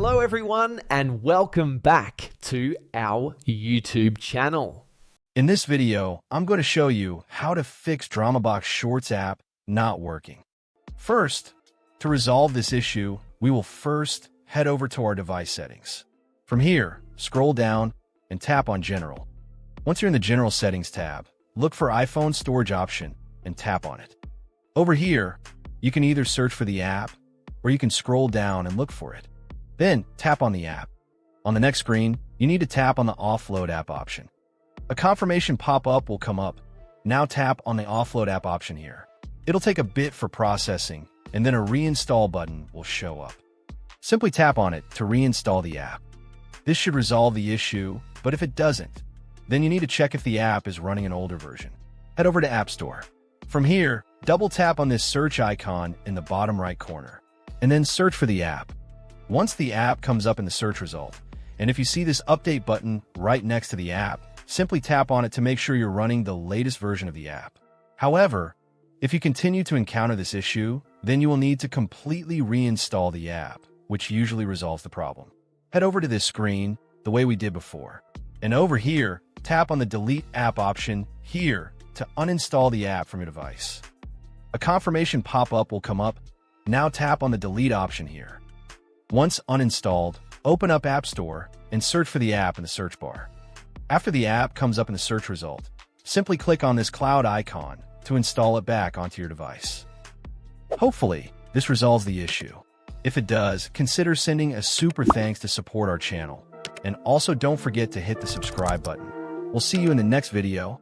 Hello everyone and welcome back to our YouTube channel. In this video, I'm going to show you how to fix DramaBox Shorts app not working. First, to resolve this issue, we will first head over to our device settings. From here, scroll down and tap on General. Once you're in the General Settings tab, look for iPhone Storage option and tap on it. Over here, you can either search for the app or you can scroll down and look for it. Then tap on the app. On the next screen, you need to tap on the Offload app option. A confirmation pop-up will come up. Now tap on the Offload app option here. It'll take a bit for processing, and then a reinstall button will show up. Simply tap on it to reinstall the app. This should resolve the issue, but if it doesn't, then you need to check if the app is running an older version. Head over to App Store. From here, double tap on this search icon in the bottom right corner, and then search for the app. Once the app comes up in the search result, and if you see this update button right next to the app, simply tap on it to make sure you're running the latest version of the app. However, if you continue to encounter this issue, then you will need to completely reinstall the app, which usually resolves the problem. Head over to this screen the way we did before, and over here, tap on the Delete App option here to uninstall the app from your device. A confirmation pop-up will come up. Now tap on the Delete option here. Once uninstalled, open up App Store and search for the app in the search bar. After the app comes up in the search result, simply click on this cloud icon to install it back onto your device. Hopefully, this resolves the issue. If it does, consider sending a super thanks to support our channel. And also don't forget to hit the subscribe button. We'll see you in the next video.